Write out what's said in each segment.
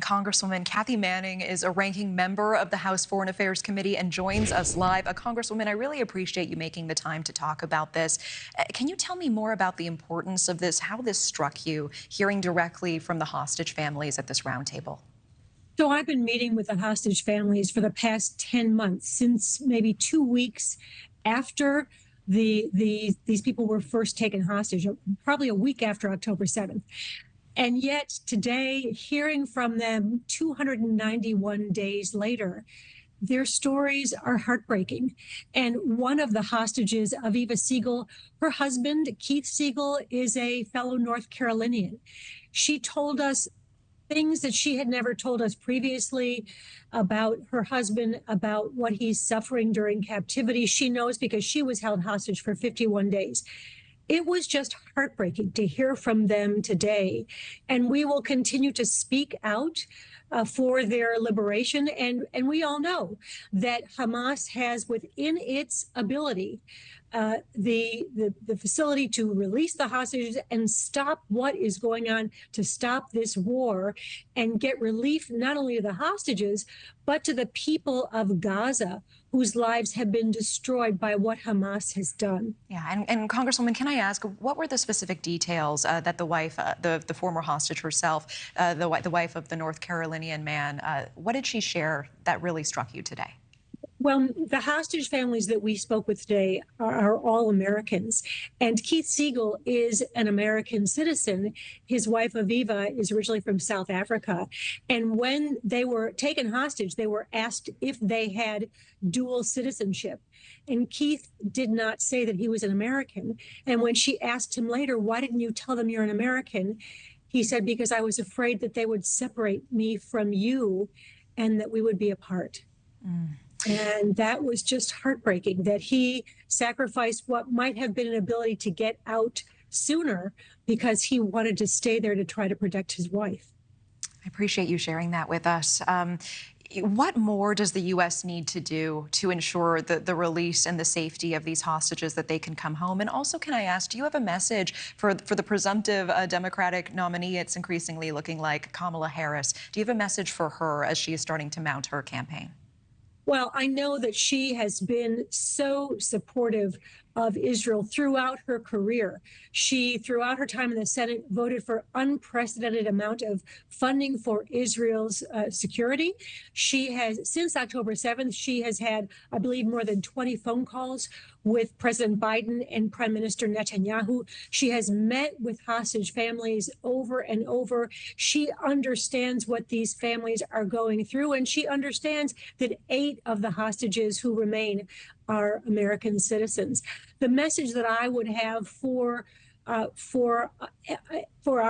Congresswoman Kathy Manning is a ranking member of the House Foreign Affairs Committee and joins us live. Congresswoman, I really appreciate you making the time to talk about this. Can you tell me more about the importance of this, how this struck you, hearing directly from the hostage families at this roundtable? So I've been meeting with the hostage families for the past 10 months, since maybe 2 weeks after these people were first taken hostage, probably a week after October 7th. And yet today, hearing from them 291 days later, their stories are heartbreaking. And one of the hostages, Aviva Siegel, her husband, Keith Siegel, is a fellow North Carolinian. She told us things that she had never told us previously about her husband, about what he's suffering during captivity. She knows because she was held hostage for 51 days. It was just heartbreaking to hear from them today. And we will continue to speak out for their liberation. And we all know that Hamas has within its ability the facility to release the hostages and stop what is going on, to stop this war and get relief not only to the hostages, but to the people of Gaza whose lives have been destroyed by what Hamas has done. Yeah, and Congresswoman, can I ask, what were the specific details that the wife, the former hostage herself, the wife of the North Carolinian man, what did she share that really struck you today? Well, the hostage families that we spoke with today are all Americans. And Keith Siegel is an American citizen. His wife, Aviva, is originally from South Africa. And when they were taken hostage, they were asked if they had dual citizenship. And Keith did not say that he was an American. And when she asked him later, why didn't you tell them you're an American? He said, because I was afraid that they would separate me from you and that we would be apart. And that was just heartbreaking, that he sacrificed what might have been an ability to get out sooner because he wanted to stay there to try to protect his wife. I appreciate you sharing that with us. What more does the U.S. need to do to ensure the release and the safety of these hostages, that they can come home? And also, can I ask, do you have a message for the presumptive Democratic nominee? It's increasingly looking like Kamala Harris. Do you have a message for her as she is starting to mount her campaign? Well, I know that she has been so supportive of Israel throughout her career. She, throughout her time in the Senate, voted for unprecedented amount of funding for Israel's security. She has, since October 7th, she has had, I believe, more than 20 phone calls with President Biden and Prime Minister Netanyahu. She has met with hostage families over and over. She understands what these families are going through, and she understands that 8 of the hostages who remain are American citizens. The message that I would have for our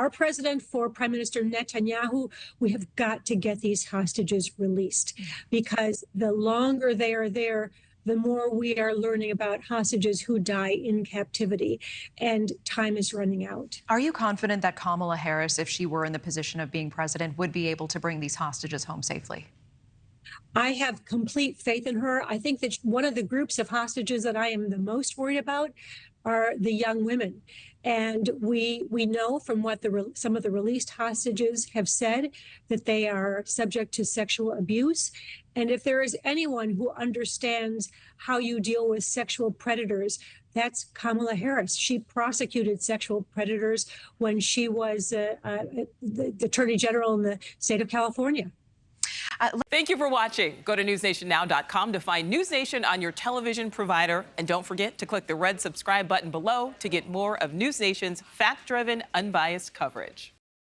president, for Prime Minister Netanyahu, we have got to get these hostages released, because the longer they are there, the more we are learning about hostages who die in captivity, and time is running out. Are you confident that Kamala Harris, if she were in the position of being president, would be able to bring these hostages home safely? I have complete faith in her. I think that one of the groups of hostages that I am the most worried about are the young women. And we know from what some of the released hostages have said that they are subject to sexual abuse. And if there is anyone who understands how you deal with sexual predators, that's Kamala Harris. She prosecuted sexual predators when she was the Attorney General in the state of California. Thank you for watching. Go to newsnationnow.com to find News Nation on your television provider. And don't forget to click the red subscribe button below to get more of News Nation's fact-driven, unbiased coverage.